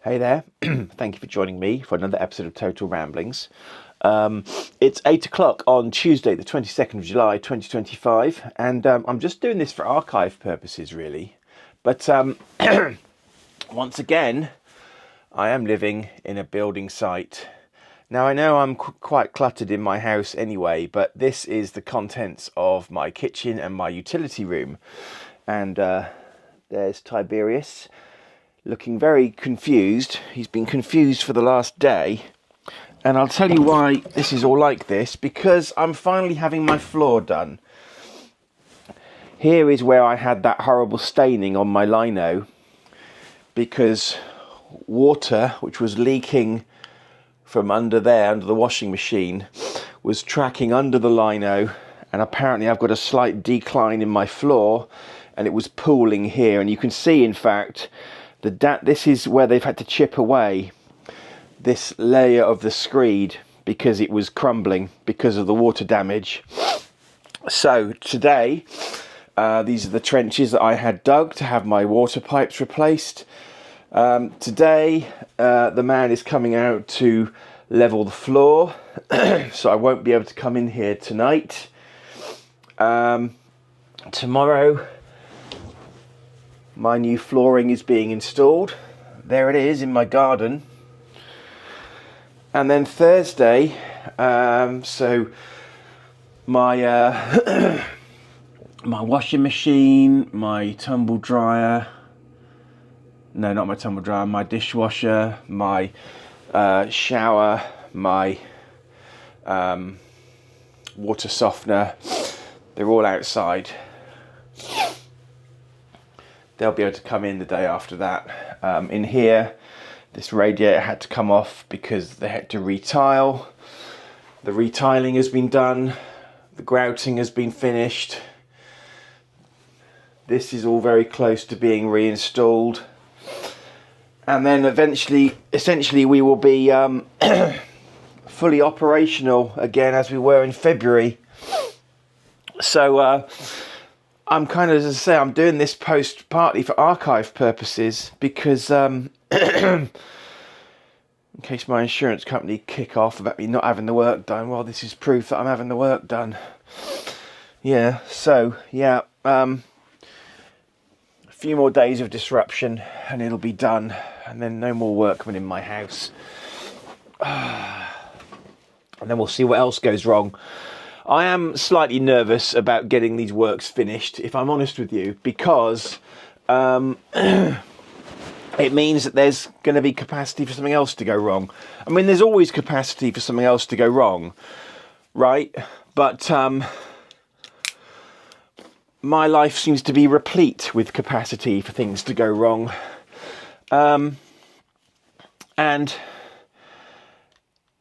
Hey there, thank you for joining me for another episode of Total Ramblings. It's 8 o'clock on Tuesday, the 22nd of July, 2025, and I'm just doing this for archive purposes, really. But once again, I am living in a building site. Now, I know I'm quite cluttered in my house anyway, but this is the contents of my kitchen and my utility room. And there's Tiberius, looking very confused. He's been confused for the last day. And I'll tell you why this is all like this, because I'm finally having my floor done. Here is where I had that horrible staining on my lino, because water, which was leaking from under there, under the washing machine, was tracking under the lino, and apparently I've got a slight decline in my floor, and it was pooling here. And you can see, in fact, this is where they've had to chip away this layer of the screed because it was crumbling because of the water damage. So today, these are the trenches that I had dug to have my water pipes replaced. Today, the man is coming out to level the floor, so I won't be able to come in here tonight. Tomorrow, my new flooring is being installed. There it is in my garden. And then Thursday, so my my washing machine, my tumble dryer, no, not my tumble dryer, my dishwasher, my shower, my water softener, they're all outside. They'll be able to come in the day after that. In here, this radiator had to come off because they had to retile. The retiling has been done. The grouting has been finished. This is all very close to being reinstalled. And then essentially we will be fully operational again as we were in February. So I'm kind of, as I say, I'm doing this post partly for archive purposes because in case my insurance company kick off about me not having the work done, well, this is proof that I'm having the work done. Yeah, so, yeah, a few more days of disruption and it'll be done, and then no more workmen in my house. And then we'll see what else goes wrong. I am slightly nervous about getting these works finished, if I'm honest with you, because it means that there's going to be capacity for something else to go wrong. I mean, there's always capacity for something else to go wrong, right? But my life seems to be replete with capacity for things to go wrong. And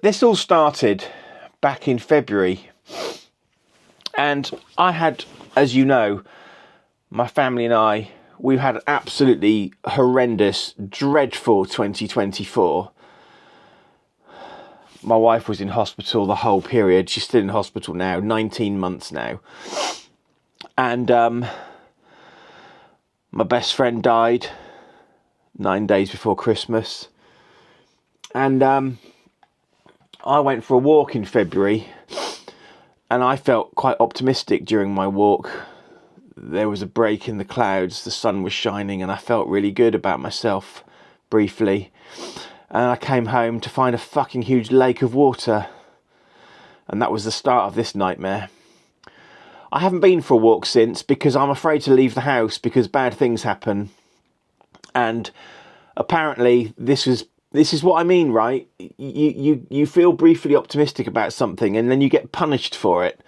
this all started back in February. And I had, as you know, my family and I, we've had an absolutely horrendous, dreadful 2024. My wife was in hospital the whole period. She's still in hospital now, 19 months now. And my best friend died 9 days before Christmas. And I went for a walk in February. And I felt quite optimistic during my walk. There was a break in the clouds, the sun was shining, and I felt really good about myself, briefly. And I came home to find a fucking huge lake of water. And that was the start of this nightmare. I haven't been for a walk since because I'm afraid to leave the house because bad things happen. And apparently this is what I mean, right? You feel briefly optimistic about something and then you get punished for it.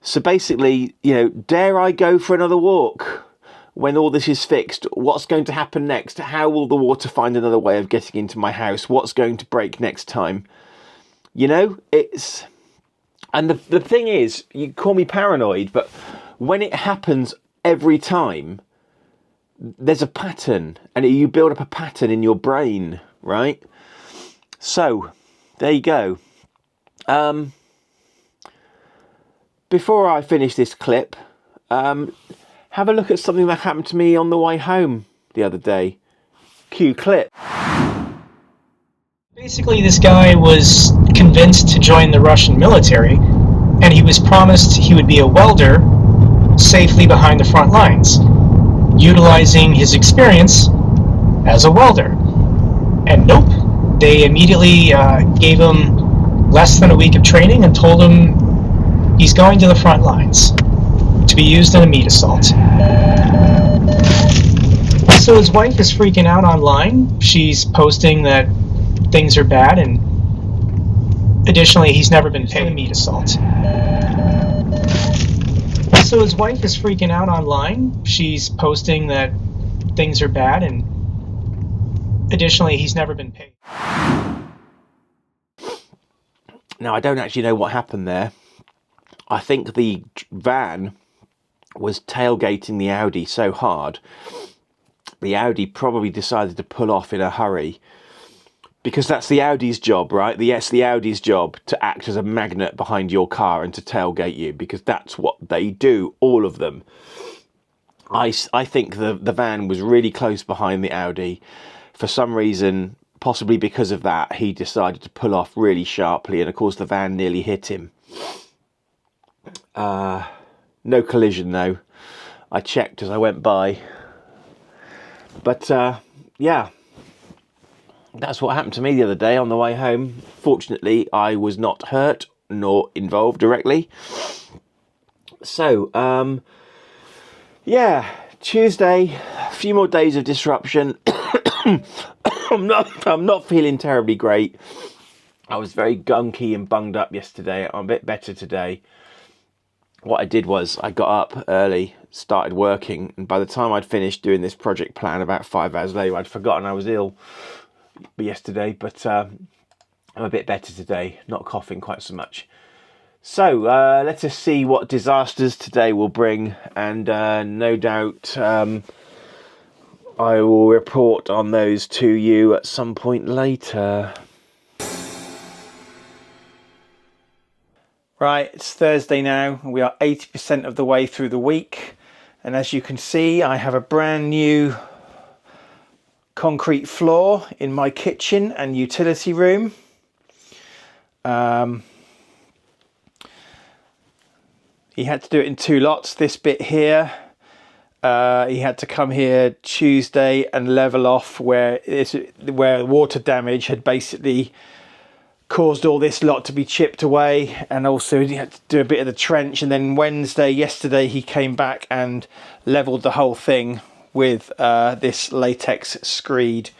So basically, dare I go for another walk when all this is fixed? What's going to happen next? How will the water find another way of getting into my house? What's going to break next time? And the thing is, you call me paranoid, but when it happens every time, there's a pattern, and you build up a pattern in your brain, right? So, there you go. Before I finish this clip, have a look at something that happened to me on the way home the other day. Cue clip. Basically, this guy was convinced to join the Russian military, and he was promised he would be a welder safely behind the front lines, utilizing his experience as a welder. And nope, they immediately gave him less than a week of training and told him he's going to the front lines to be used in a meat assault. So his wife is freaking out online. She's posting that things are bad, and additionally, he's never been paid a meat assault. So his wife is freaking out online. She's posting that things are bad, and additionally, he's never been paid. Now, I don't actually know what happened there. I think the van was tailgating the Audi so hard, the Audi probably decided to pull off in a hurry. Because that's the Audi's job, right? It's the Audi's job to act as a magnet behind your car and to tailgate you, because that's what they do, all of them. I think the van was really close behind the Audi. For some reason, possibly because of that, he decided to pull off really sharply, and of course the van nearly hit him. No collision though. I checked as I went by. But yeah. That's what happened to me the other day on the way home. Fortunately, I was not hurt nor involved directly. So, yeah, Tuesday, a few more days of disruption. I'm not feeling terribly great. I was very gunky and bunged up yesterday. I'm a bit better today. What I did was I got up early, started working, and by the time I'd finished doing this project plan about 5 hours later, I'd forgotten I was ill yesterday, but I'm a bit better today, not coughing quite so much. So let us see what disasters today will bring, and no doubt I will report on those to you at some point later. Right, it's Thursday now, and we are 80% of the way through the week, and as you can see, I have a brand new concrete floor in my kitchen and utility room. He had to do it in 2 lots. This bit here, he had to come here Tuesday and level off where water damage had basically caused all this lot to be chipped away, and also he had to do a bit of the trench. And then yesterday he came back and leveled the whole thing with this latex screed.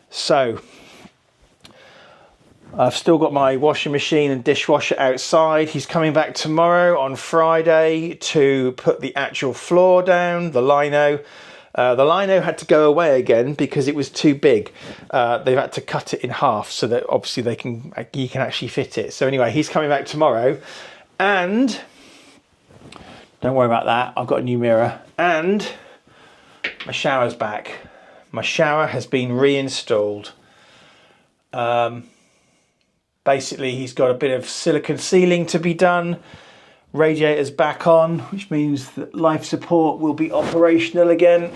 So I've still got my washing machine and dishwasher outside. He's coming back tomorrow on Friday to put the actual floor down, the lino. The lino had to go away again because it was too big. They've had to cut it in half so that obviously he can actually fit it. So anyway, he's coming back tomorrow, and don't worry about that. I've got a new mirror, and my shower's back. My shower has been reinstalled. Basically, he's got a bit of silicone sealing to be done. Radiator's back on, which means that life support will be operational again.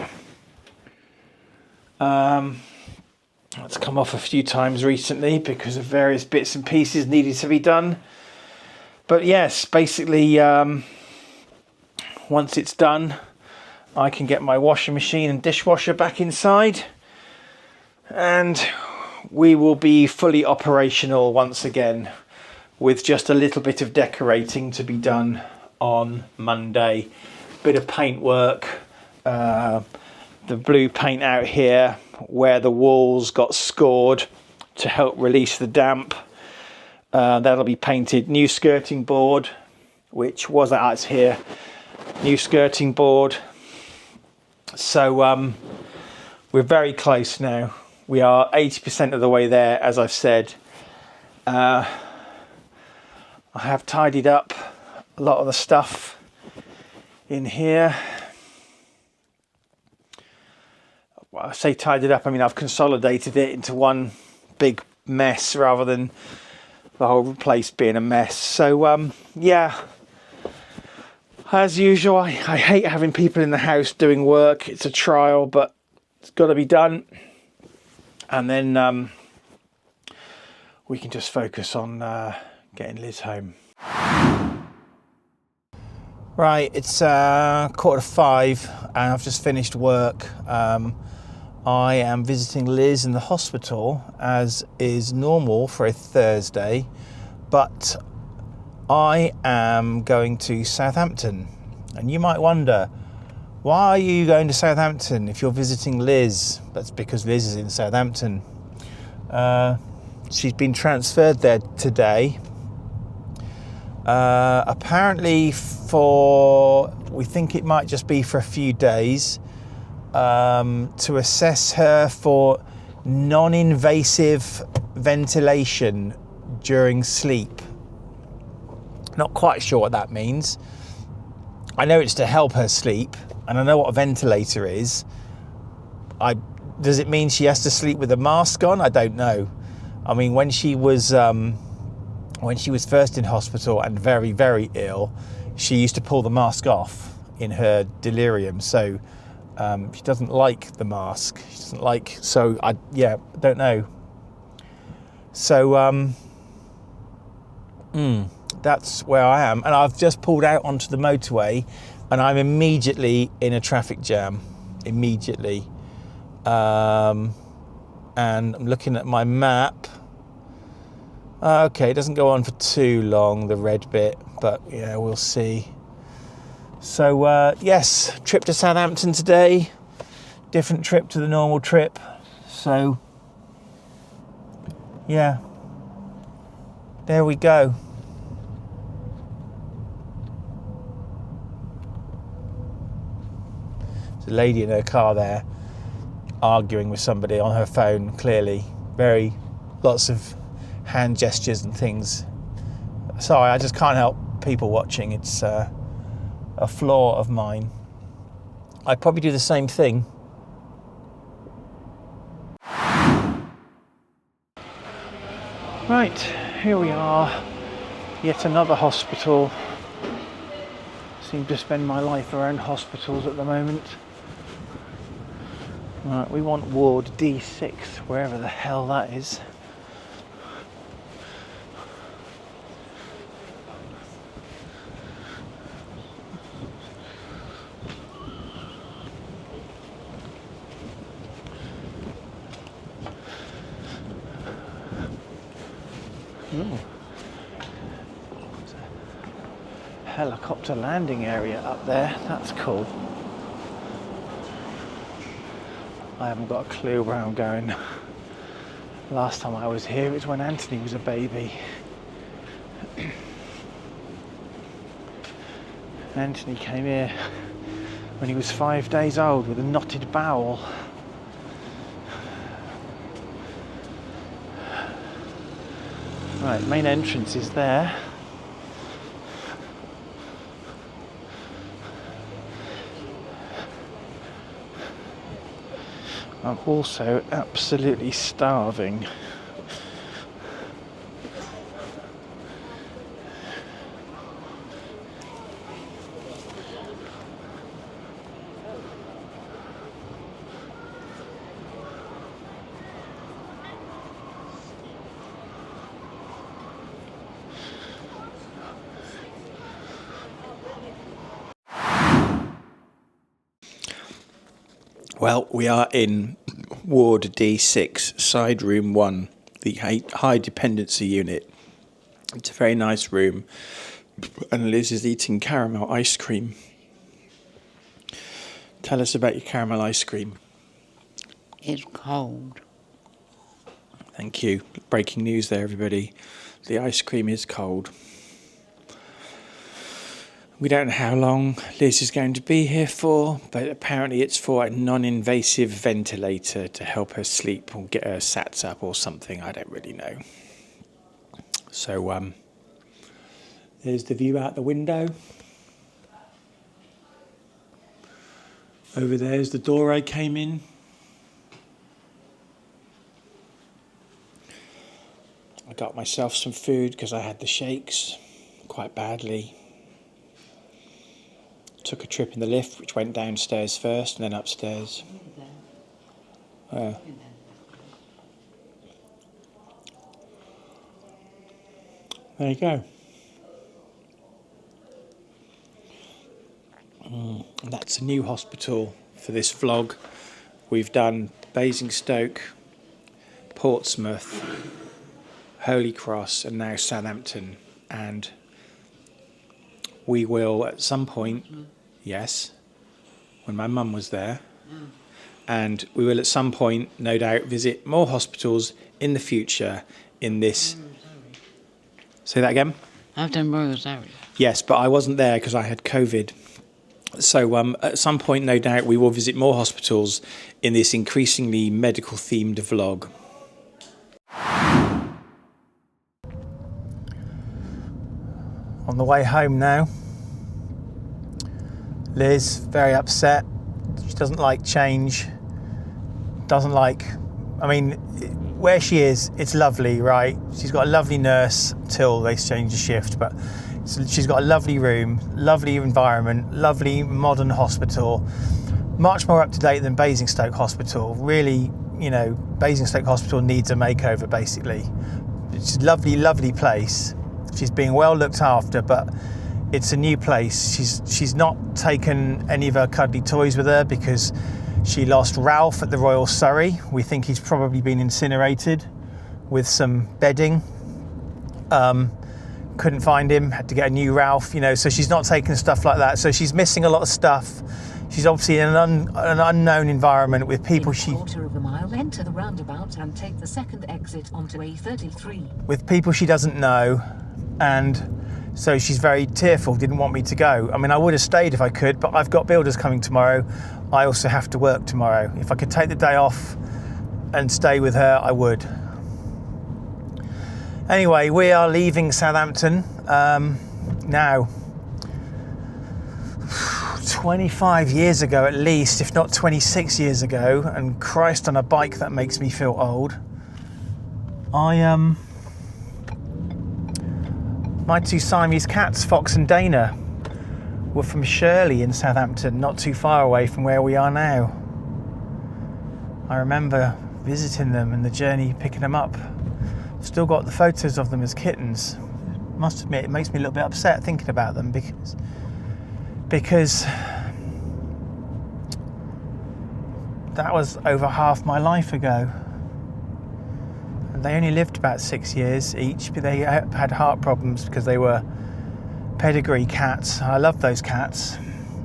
It's come off a few times recently because of various bits and pieces needed to be done. But yes, basically, once it's done, I can get my washing machine and dishwasher back inside, and we will be fully operational once again, with just a little bit of decorating to be done on Monday. Bit of paint work, the blue paint out here where the walls got scored to help release the damp. That'll be painted. New skirting board, which was that's here. New skirting board. So we're very close now. We are 80% of the way there, as I've said. I have tidied up a lot of the stuff in here. Well, I say tidied up, I mean I've consolidated it into one big mess rather than the whole place being a mess. So yeah, as usual, I hate having people in the house doing work. It's a trial, but it's got to be done. And then we can just focus on getting Liz home. Right, it's 4:45 and I've just finished work. I am visiting Liz in the hospital, as is normal for a Thursday, but I am going to Southampton. And you might wonder, why are you going to Southampton if you're visiting Liz? That's because Liz is in Southampton. She's been transferred there today. Apparently we think it might just be for a few days, to assess her for non-invasive ventilation during sleep. Not quite sure what that means. I know it's to help her sleep, and I know what a ventilator is. Does it mean she has to sleep with a mask on? I don't know. I mean, when she was first in hospital and very, very ill, she used to pull the mask off in her delirium. So she doesn't like the mask. She doesn't like. So I don't know. So that's where I am, and I've just pulled out onto the motorway, and I'm immediately in a traffic jam. Immediately, and I'm looking at my map. Okay, it doesn't go on for too long, the red bit, but yeah, we'll see. So yes, trip to Southampton today. Different trip to the normal trip. So yeah, there we go. There's a lady in her car there arguing with somebody on her phone, clearly. Lots of hand gestures and things. Sorry, I just can't help people watching. It's a flaw of mine. I'd probably do the same thing. Right, here we are. Yet another hospital. Seem to spend my life around hospitals at the moment. Right, we want ward D6, wherever the hell that is. Ooh. There's a helicopter landing area up there. That's cool. I haven't got a clue where I'm going. Last time I was here, it was when Anthony was a baby. Anthony came here when he was 5 days old with a knotted bowel. Right, main entrance is there. I'm also absolutely starving. Well, we are in Ward D6, Side Room 1, the high dependency unit. It's a very nice room, and Liz is eating caramel ice cream. Tell us about your caramel ice cream. It's cold. Thank you. Breaking news there, everybody. The ice cream is cold. We don't know how long Liz is going to be here for, but apparently it's for a non-invasive ventilator to help her sleep or get her sat up or something. I don't really know. So there's the view out the window. Over there's the door I came in. I got myself some food because I had the shakes quite badly. Took a trip in the lift, which went downstairs first and then upstairs. there you go. That's a new hospital for this vlog. We've done Basingstoke, Portsmouth, Holy Cross, and now Southampton. And we will at some point, yes, when my mum was there, and we will at some point, no doubt, visit more hospitals in the future in this. Say that again? I've done Royal Surrey. Yes, but I wasn't there because I had COVID. So at some point, no doubt, we will visit more hospitals in this increasingly medical-themed vlog. On the way home now. Liz, very upset. She doesn't like change. Doesn't like... I mean, where she is, it's lovely, right? She's got a lovely nurse till they change the shift, but she's got a lovely room, lovely environment, lovely modern hospital, much more up to date than Basingstoke Hospital. Really, you know, Basingstoke Hospital needs a makeover, basically. It's a lovely, lovely place. She's being well looked after, but it's a new place. She's not taken any of her cuddly toys with her because she lost Ralph at the Royal Surrey. We think he's probably been incinerated with some bedding. Couldn't find him, had to get a new Ralph, you know, so she's not taking stuff like that. So she's missing a lot of stuff. She's obviously in an unknown environment with people In a quarter of a mile, enter the roundabout and take the second exit onto A33. With people she doesn't know, and so she's very tearful, didn't want me to go. I mean, I would have stayed if I could, but I've got builders coming tomorrow. I also have to work tomorrow. If I could take the day off and stay with her, I would. Anyway, we are leaving Southampton now. 25 years ago at least, if not 26 years ago, and Christ, on a bike, that makes me feel old. My two Siamese cats, Fox and Dana, were from Shirley in Southampton, not too far away from where we are now. I remember visiting them and the journey picking them up. Still got the photos of them as kittens. Must admit, it makes me a little bit upset thinking about them because that was over half my life ago. And they only lived about 6 years each, but they had heart problems because they were pedigree cats. I love those cats.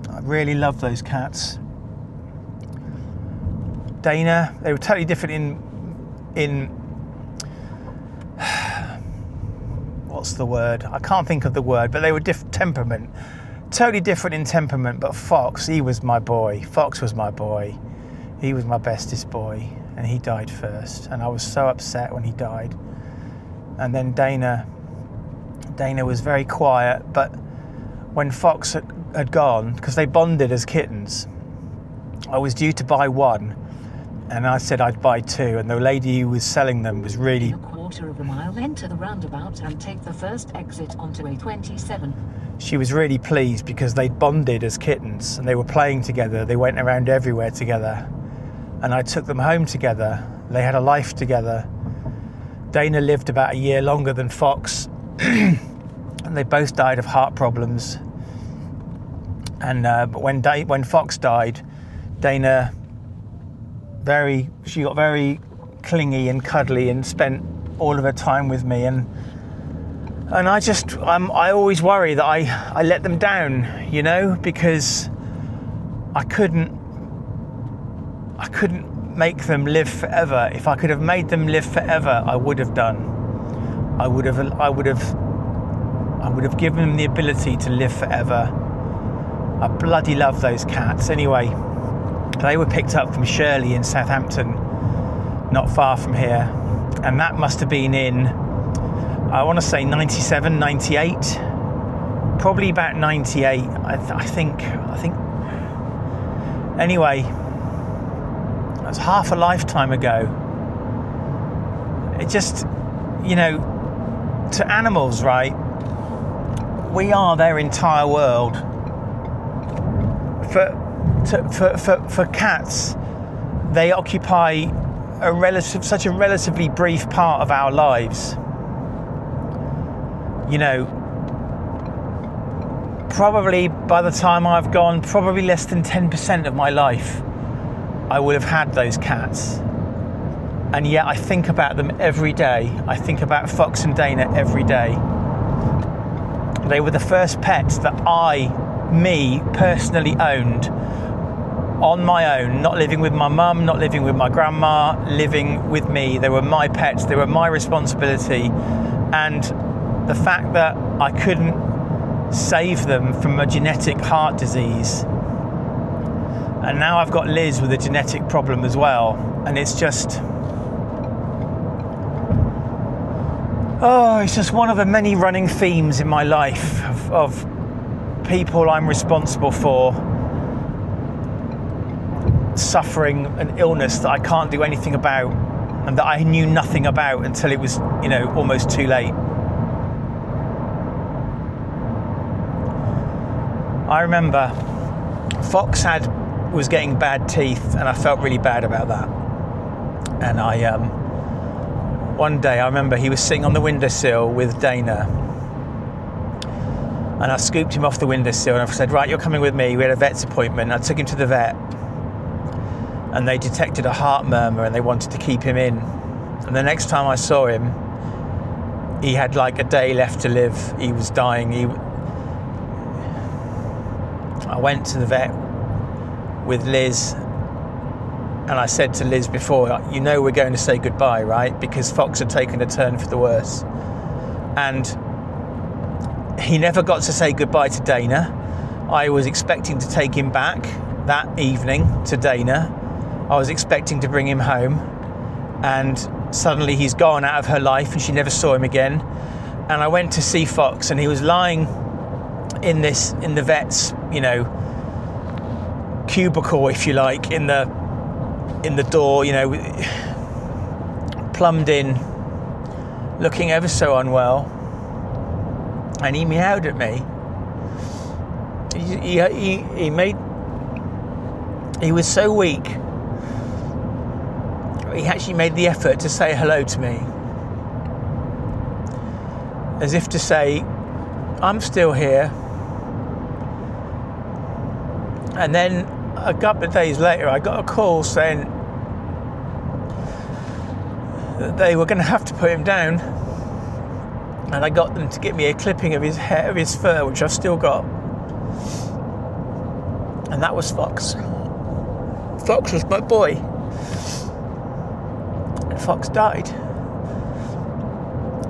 I really love those cats. Dana, they were totally different in what's the word? I can't think of the word, but they were temperament. Totally different in temperament, but Fox, he was my boy. Fox was my boy. He was my bestest boy, and he died first. And I was so upset when he died. And then Dana was very quiet, but when Fox had gone, because they bonded as kittens, I was due to buy one, and I said I'd buy two, and the lady who was selling them was really... In a quarter of a mile, enter the roundabout and take the first exit onto A27. She was really pleased because they'd bonded as kittens and they were playing together. They went around everywhere together, and I took them home together. They had a life together. Dana lived about a year longer than Fox, and they both died of heart problems. And but when Fox died, Dana she got very clingy and cuddly and spent all of her time with me, and I always worry that I let them down, you know, because I couldn't make them live forever. If I could have made them live forever, I would have done. I would have given them the ability to live forever. I bloody love those cats. Anyway, they were picked up from Shirley in Southampton, not far from here, and that must have been in, I want to say 97, 98, probably about 98. I think. Anyway, that was half a lifetime ago. It just, you know, to animals, right? We are their entire world. For cats, they occupy such a relatively brief part of our lives. you know, probably by the time I've gone, probably less than 10% of my life, I would have had those cats. And yet I think about them every day. I think about Fox and Dana every day. They were the first pets that me personally owned on my own, not living with my mum, not living with my grandma, living with me. They were my pets, they were my responsibility. And the fact that I couldn't save them from a genetic heart disease, and now I've got Liz with a genetic problem as well, and it's just it's just one of the many running themes in my life of people I'm responsible for suffering an illness that I can't do anything about, and that I knew nothing about until it was, you know, almost too late. I remember Fox was getting bad teeth, and I felt really bad about that. And one day I remember he was sitting on the windowsill with Dana, and I scooped him off the windowsill and I said, right, you're coming with me. We had a vet's appointment. I took him to the vet, and they detected a heart murmur and they wanted to keep him in. And the next time I saw him, he had like a day left to live. He was dying. I went to the vet with Liz, and I said to Liz before, you know we're going to say goodbye, right? Because Fox had taken a turn for the worse. And he never got to say goodbye to Dana. I was expecting to take him back that evening to Dana. I was expecting to bring him home, and suddenly he's gone out of her life and she never saw him again. And I went to see Fox, and he was lying in the vet's, you know, cubicle, if you like, in the door, you know, plumbed in, looking ever so unwell, and he meowed at me. He was so weak, he actually made the effort to say hello to me, as if to say, I'm still here. And then a couple of days later, I got a call saying that they were going to have to put him down, and I got them to get me a clipping of his hair, of his fur, which I've still got. And that was Fox. Fox was my boy. And Fox died.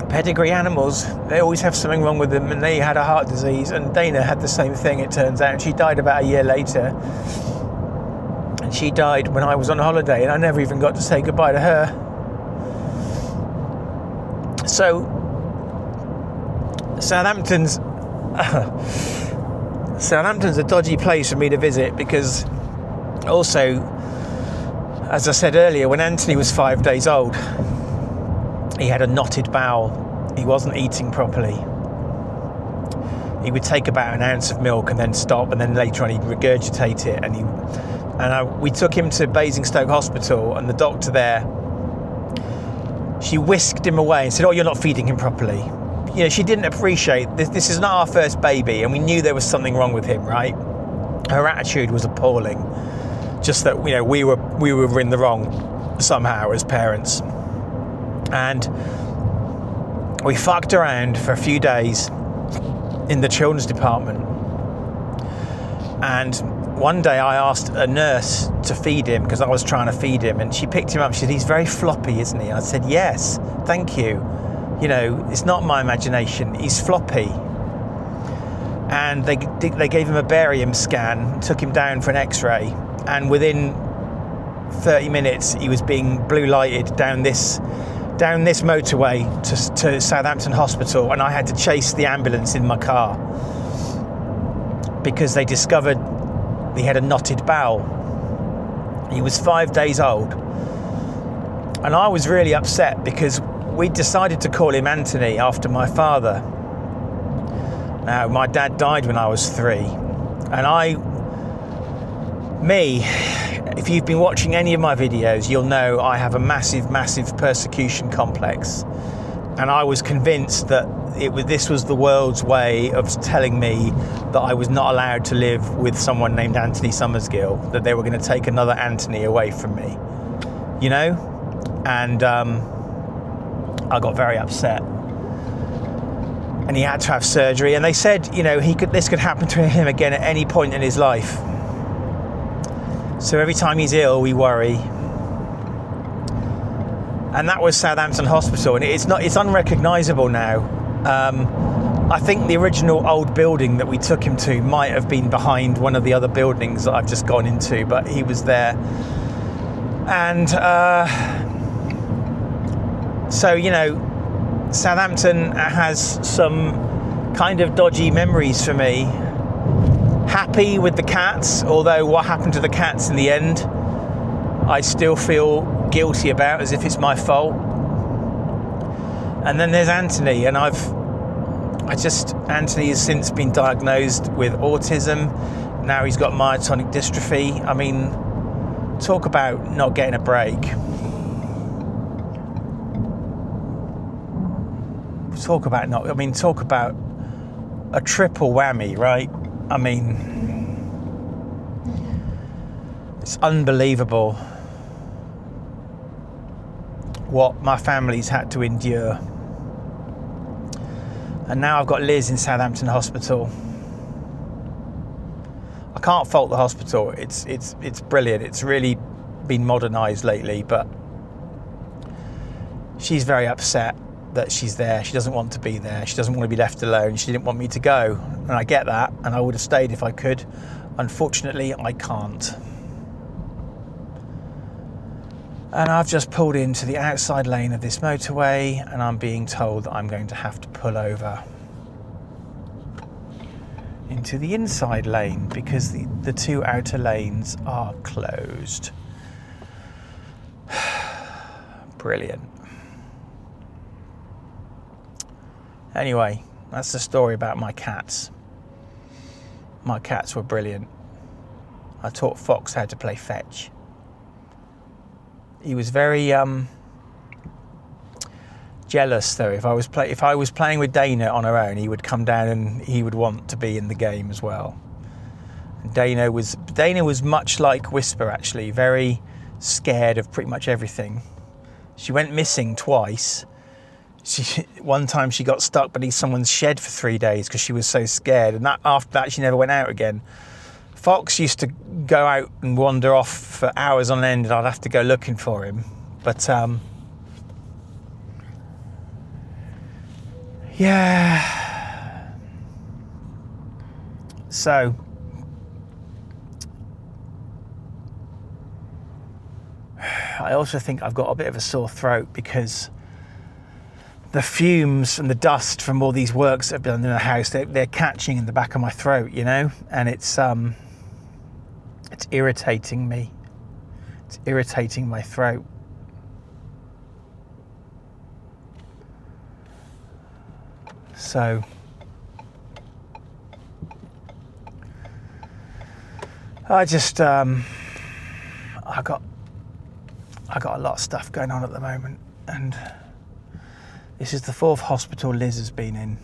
Pedigree animals, they always have something wrong with them, and they had a heart disease, and Dana had the same thing, it turns out. She died about a year later, and she died when I was on holiday, and I never even got to say goodbye to her. So Southampton's a dodgy place for me to visit, because also, as I said earlier, when Anthony was 5 days old, he had a knotted bowel. He wasn't eating properly. He would take about an ounce of milk and then stop, and then later on he'd regurgitate it. And we took him to Basingstoke Hospital, and the doctor there, she whisked him away and said, "Oh, you're not feeding him properly." You know, she didn't appreciate this. This is not our first baby, and we knew there was something wrong with him, right? Her attitude was appalling. Just that, you know, we were in the wrong somehow as parents. And we fucked around for a few days in the children's department. And one day I asked a nurse to feed him, because I was trying to feed him, and she picked him up. She said, "He's very floppy, isn't he?" I said, "Yes, thank you. You know, it's not my imagination. He's floppy." And they gave him a barium scan, took him down for an X-ray, and within 30 minutes he was being blue lighted down this motorway to Southampton Hospital, and I had to chase the ambulance in my car because they discovered he had a knotted bowel. He was 5 days old, and I was really upset because we decided to call him Anthony after my father. Now, my dad died when I was 3, and if you've been watching any of my videos, you'll know I have a massive persecution complex. And I was convinced that this was the world's way of telling me that I was not allowed to live with someone named Anthony Summersgill, that they were going to take another Anthony away from me, you know? And I got very upset. And he had to have surgery, and they said, you know, this could happen to him again at any point in his life. So every time he's ill, we worry. And that was Southampton Hospital, and it's unrecognisable now. I think the original old building that we took him to might have been behind one of the other buildings that I've just gone into, but he was there. And so, you know, Southampton has some kind of dodgy memories for me. Happy with the cats, although what happened to the cats in the end, I still feel guilty about, as if it's my fault. And then there's Anthony, and Anthony has since been diagnosed with autism. Now he's got myotonic dystrophy. I mean, talk about not getting a break. Talk about a triple whammy, right? I mean, it's unbelievable what my family's had to endure. And now I've got Liz in Southampton Hospital. I can't fault the hospital. It's brilliant. It's really been modernised lately, but she's very upset that she's there. She doesn't want to be there. She doesn't want to be left alone. She didn't want me to go, and I get that, and I would have stayed if I could. Unfortunately, I can't. And I've just pulled into the outside lane of this motorway, and I'm being told that I'm going to have to pull over into the inside lane because the two outer lanes are closed. Brilliant. Anyway, that's the story about my cats. My cats were brilliant. I taught Fox how to play fetch. He was very jealous, though. If I was playing with Dana on her own, he would come down and he would want to be in the game as well. And Dana was much like Whisper, actually, very scared of pretty much everything. She went missing twice. One time she got stuck beneath someone's shed for 3 days because she was so scared, and after that she never went out again. Fox used to go out and wander off for hours on end, and I'd have to go looking for him. But yeah. So I also think I've got a bit of a sore throat because the fumes and the dust from all these works that have been done in the house, they're catching in the back of my throat, you know, and it's irritating me. It's irritating my throat. So I just I got a lot of stuff going on at the moment, and this is the 4th hospital Liz has been in.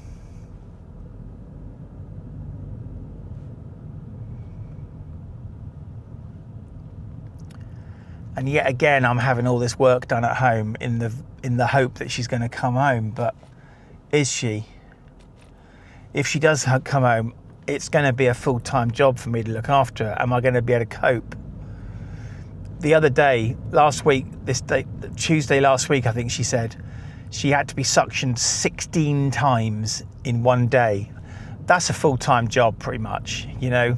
And yet again, I'm having all this work done at home in the hope that she's going to come home. But is she? If she does come home, it's going to be a full-time job for me to look after her. Am I going to be able to cope? The other day, Tuesday last week, I think she said, she had to be suctioned 16 times in one day. That's a full-time job, pretty much, you know,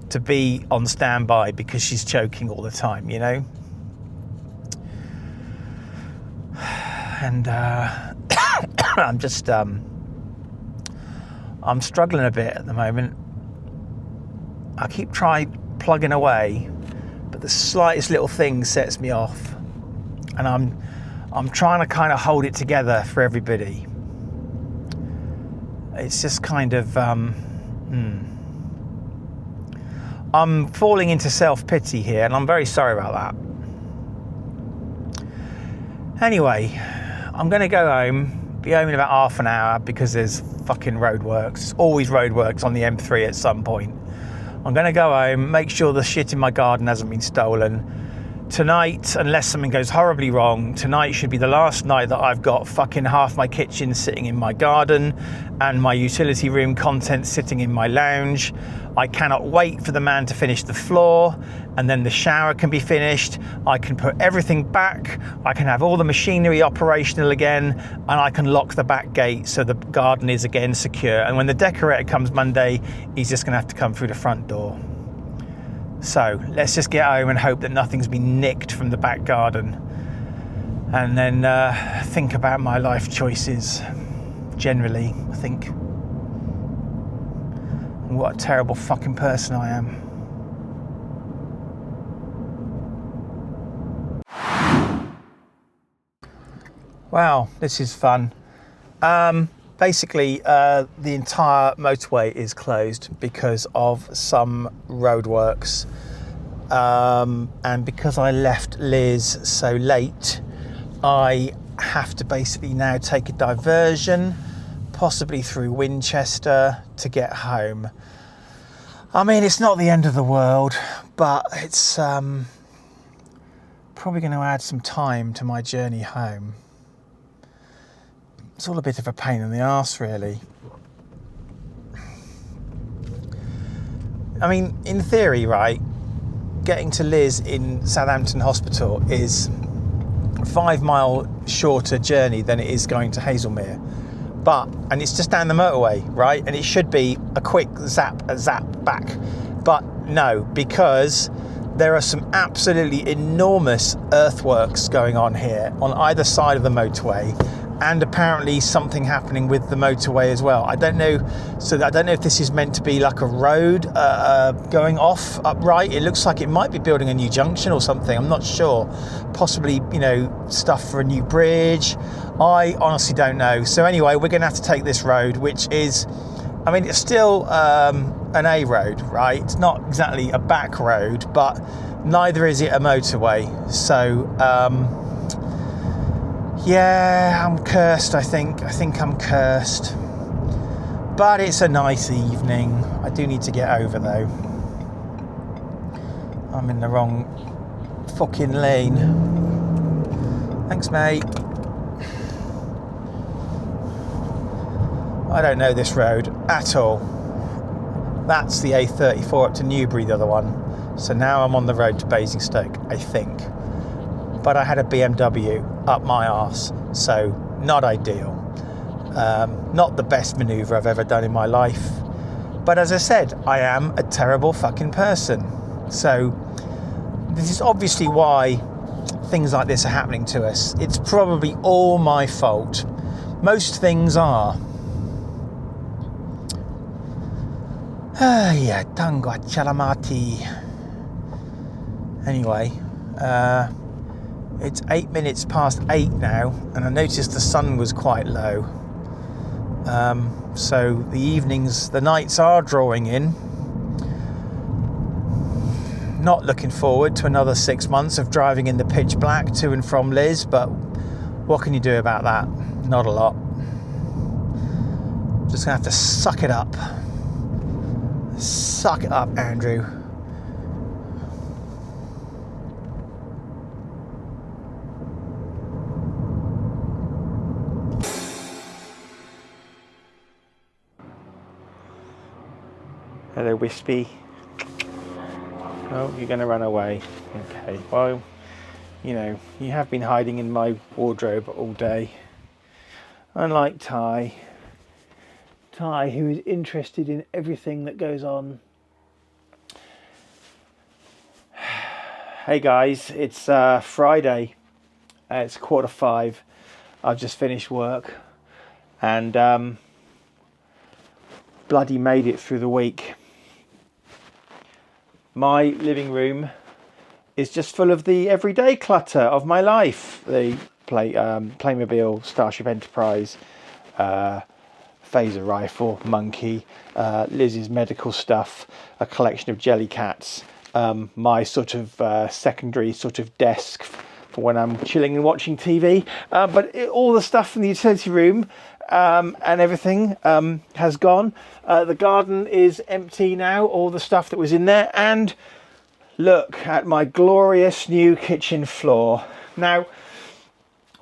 to be on standby because she's choking all the time, you know. And I'm just, I'm struggling a bit at the moment. I keep plugging away, but the slightest little thing sets me off, and I'm trying to kind of hold it together for everybody. It's just kind of, I'm falling into self-pity here, and I'm very sorry about that. Anyway, I'm going to go home Be home in about half an hour because there's fucking roadworks. There's always roadworks on the M3 at some point. I'm going to go home, make sure the shit in my garden hasn't been stolen. Tonight, unless something goes horribly wrong, tonight should be the last night that I've got fucking half my kitchen sitting in my garden and my utility room contents sitting in my lounge. I cannot wait for the man to finish the floor, and then the shower can be finished. I can put everything back. I can have all the machinery operational again, and I can lock the back gate so the garden is again secure. And when the decorator comes Monday, he's just going to have to come through the front door. So let's just get home and hope that nothing's been nicked from the back garden, and then think about my life choices generally. I think what a terrible fucking person I am. Wow, this is fun. Basically, the entire motorway is closed because of some roadworks. And because I left Liz so late, I have to basically now take a diversion, possibly through Winchester, to get home. I mean, it's not the end of the world, but it's probably going to add some time to my journey home. It's all a bit of a pain in the arse, really. I mean, in theory, right, getting to Liz in Southampton Hospital is a 5 mile shorter journey than it is going to Hazelmere. And it's just down the motorway, right? And it should be a quick zap back. But no, because there are some absolutely enormous earthworks going on here on either side of the motorway. And apparently something happening with the motorway as well. I don't know. So I don't know if this is meant to be like a road going off upright. It looks like it might be building a new junction or something. I'm not sure. Possibly, you know, stuff for a new bridge. I honestly don't know. So anyway, we're going to have to take this road, which is, I mean, it's still an A road, right? It's not exactly a back road, but neither is it a motorway. So, yeah, I'm cursed, I think. I think I'm cursed. But it's a nice evening. I do need to get over, though. I'm in the wrong fucking lane. Thanks, mate. I don't know this road at all. That's the A34 up to Newbury, the other one. So now I'm on the road to Basingstoke, I think. But I had a BMW up my arse, so not ideal. Not the best manoeuvre I've ever done in my life. But as I said, I am a terrible fucking person. So this is obviously why things like this are happening to us. It's probably all my fault. Most things are. Yeah, tango chalamati. Anyway, it's 8 minutes past 8 now, and I noticed the sun was quite low. So the evenings, the nights are drawing in. Not looking forward to another 6 months of driving in the pitch black to and from Liz, but what can you do about that? Not a lot. Just gonna have to suck it up. Suck it up, Andrew. Hello, Wispy. Oh, you're going to run away. Okay, well, you know, you have been hiding in my wardrobe all day. Unlike Ty, who is interested in everything that goes on. Hey guys, it's Friday. It's 5:15. I've just finished work and bloody made it through the week. My living room is just full of the everyday clutter of my life. The Playmobil Starship Enterprise, phaser rifle, monkey, Liz's medical stuff, a collection of jelly cats, my sort of secondary sort of desk for when I'm chilling and watching TV. But all the stuff from the utility room and everything has gone. The garden is empty now, all the stuff that was in there. And look at my glorious new kitchen floor. Now,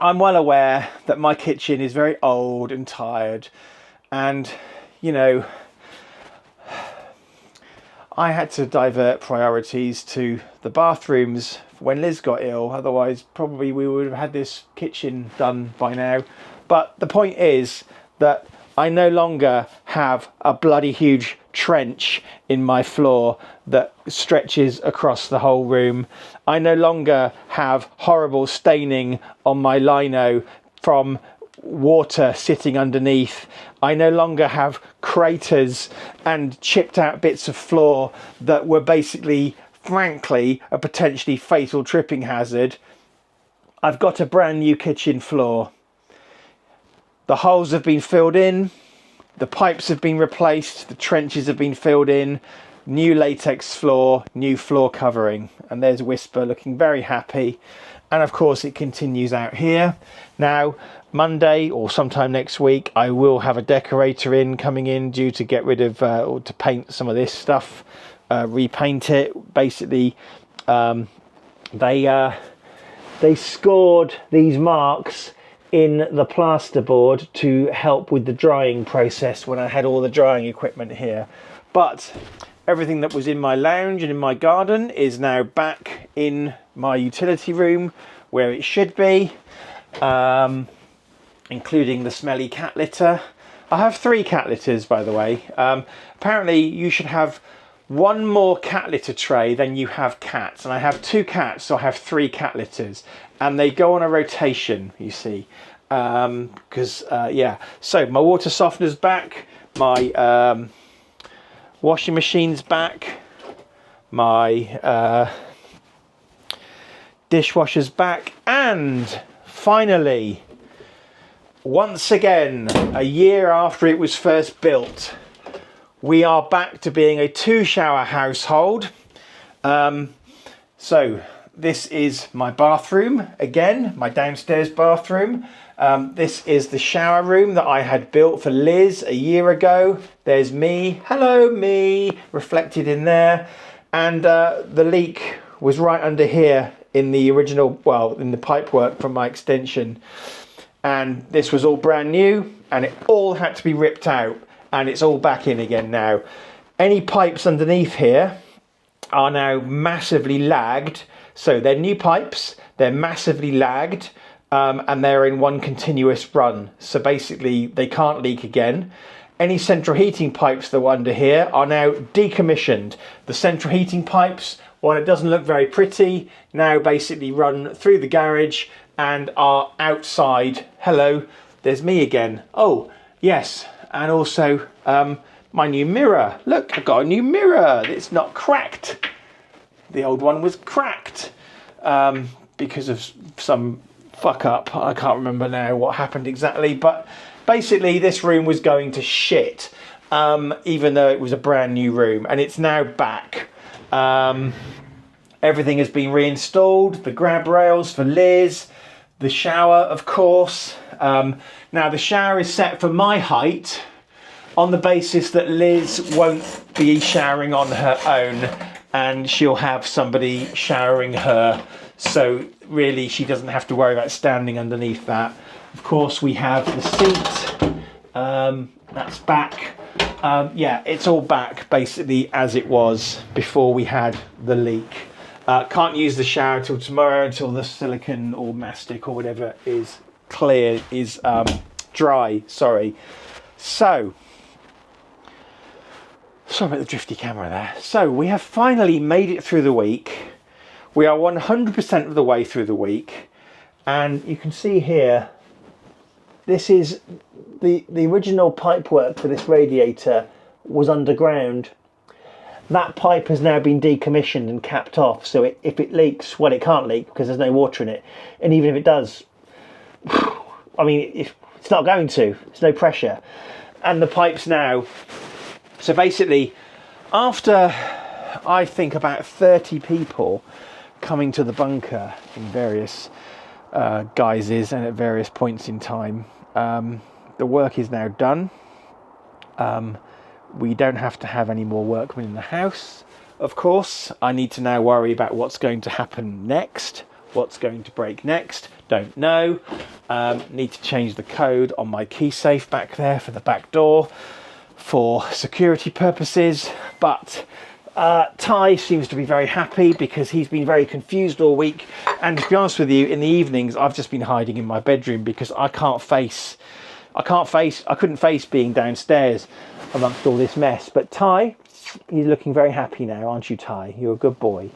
I'm well aware that my kitchen is very old and tired, and you know, I had to divert priorities to the bathrooms when Liz got ill. Otherwise, probably we would have had this kitchen done by now. But the point is that I no longer have a bloody huge trench in my floor that stretches across the whole room. I no longer have horrible staining on my lino from water sitting underneath. I no longer have craters and chipped out bits of floor that were basically, frankly, a potentially fatal tripping hazard. I've got a brand new kitchen floor. The holes have been filled in, the pipes have been replaced, the trenches have been filled in, new latex floor, new floor covering. And there's Whisper looking very happy. And of course it continues out here. Now, Monday or sometime next week, I will have a decorator coming in due to get rid of or to paint some of this stuff, repaint it. Basically, they scored these marks in the plasterboard to help with the drying process when I had all the drying equipment here. But everything that was in my lounge and in my garden is now back in my utility room where it should be, including the smelly cat litter. I have 3 cat litters, by the way. Apparently you should have one more cat litter tray than you have cats, and I have 2 cats, so I have 3 cat litters, and they go on a rotation, you see, because yeah. So my water softener's back, my washing machine's back, my dishwasher's back, and finally, once again, a year after it was first built, we are back to being a 2-shower household. So this is my bathroom again, my downstairs bathroom. This is the shower room that I had built for Liz a year ago. There's me, hello me, reflected in there. And the leak was right under here in the original, well, in the pipework from my extension. And this was all brand new, and it all had to be ripped out, and it's all back in again now. Any pipes underneath here are now massively lagged. So they're new pipes, they're massively lagged, and they're in one continuous run. So basically they can't leak again. Any central heating pipes that were under here are now decommissioned. The central heating pipes, while it doesn't look very pretty, now basically run through the garage and are outside. Hello, there's me again. Oh, yes, and also my new mirror. Look, I've got a new mirror. It's not cracked. The old one was cracked because of some fuck up. I can't remember now what happened exactly, but basically this room was going to shit, even though it was a brand new room, and it's now back. Everything has been reinstalled, the grab rails for Liz, the shower, of course. Now the shower is set for my height on the basis that Liz won't be showering on her own and she'll have somebody showering her. So really she doesn't have to worry about standing underneath that. Of course we have the seat, that's back. Yeah, it's all back basically as it was before we had the leak. Can't use the shower till tomorrow until the silicone or mastic or whatever is clear, is dry, sorry. So, sorry about the drifty camera there. So we have finally made it through the week. We are 100% of the way through the week. And you can see here, this is the original pipework for this radiator was underground. That pipe has now been decommissioned and capped off, so if it leaks, well, it can't leak because there's no water in it. And even if it does, I mean, it's not going to. There's no pressure. And the pipes now. So basically, after I think about 30 people coming to the bunker in various guises and at various points in time. The work is now done. We don't have to have any more workmen in the house. Of course, I need to now worry about what's going to happen next. What's going to break next? Don't know. Need to change the code on my key safe back there for the back door for security purposes. But Ty seems to be very happy because he's been very confused all week. And to be honest with you, in the evenings, I've just been hiding in my bedroom because I couldn't face being downstairs amongst all this mess. But Ty, you're looking very happy now, aren't you, Ty? You're a good boy.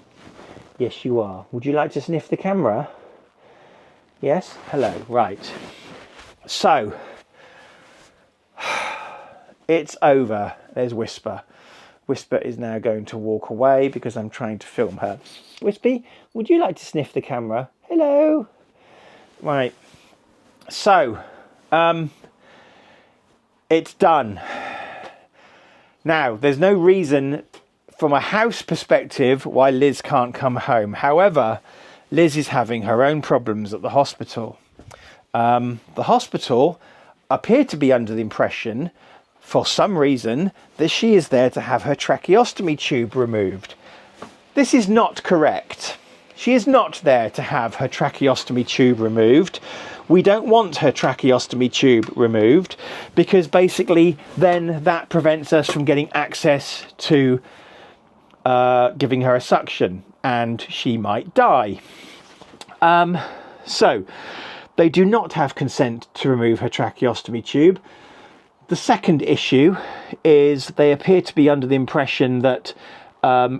Yes, you are. Would you like to sniff the camera? Yes? Hello. Right. So, it's over. There's Whisper. Whisper is now going to walk away because I'm trying to film her. Wispy, would you like to sniff the camera? Hello. Right. So, it's done. Now, there's no reason from a house perspective why Liz can't come home. However, Liz is having her own problems at the hospital. The hospital appeared to be under the impression, for some reason, that she is there to have her tracheostomy tube removed. This is not correct. She is not there to have her tracheostomy tube removed. We don't want her tracheostomy tube removed because basically then that prevents us from getting access to giving her a suction and she might die. So they do not have consent to remove her tracheostomy tube. The second issue is they appear to be under the impression that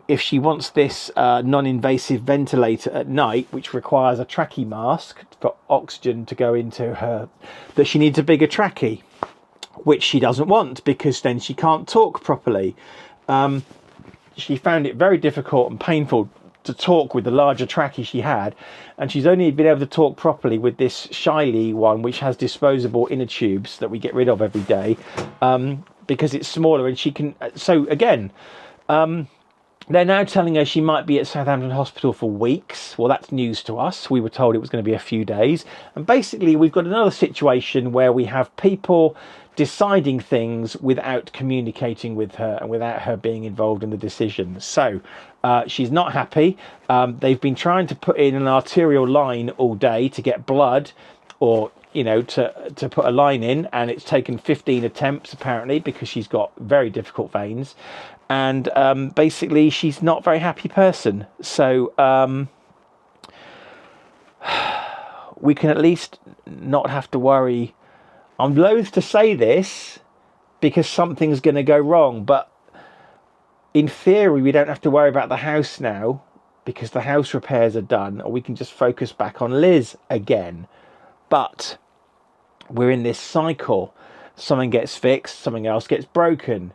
if she wants this non-invasive ventilator at night, which requires a trachea mask for oxygen to go into her, that she needs a bigger trachea, which she doesn't want because then she can't talk properly. She found it very difficult and painful to talk with the larger trachea she had, and she's only been able to talk properly with this Shiley one, which has disposable inner tubes that we get rid of every day, because it's smaller and she can. So again, they're now telling her she might be at Southampton Hospital for weeks. Well, that's news to us. We were told it was going to be a few days. And basically, we've got another situation where we have people deciding things without communicating with her and without her being involved in the decision. So she's not happy. They've been trying to put in an arterial line all day to get blood, or to put a line in, and it's taken 15 attempts apparently because she's got very difficult veins, and basically she's not a very happy person. So we can at least not have to worry. I'm loath to say this because something's going to go wrong, but in theory we don't have to worry about the house now because the house repairs are done, or we can just focus back on Liz again. But we're in this cycle. Something gets fixed, something else gets broken.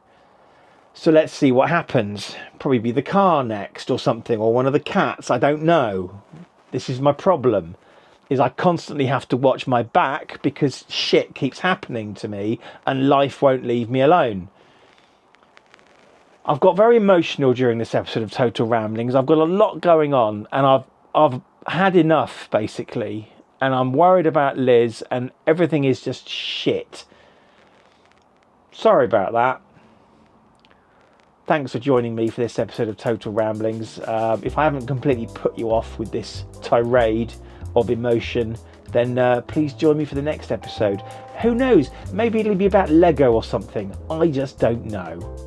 So let's see what happens. Probably be the car next or something, or one of the cats. I don't know. This is my problem, is I constantly have to watch my back because shit keeps happening to me and life won't leave me alone. I've got very emotional during this episode of Total Ramblings. I've got a lot going on and I've had enough basically. And I'm worried about Liz and everything is just shit. Sorry about that. Thanks for joining me for this episode of Total Ramblings. If I haven't completely put you off with this tirade of emotion, then please join me for the next episode. Who knows? Maybe it'll be about Lego or something. I just don't know.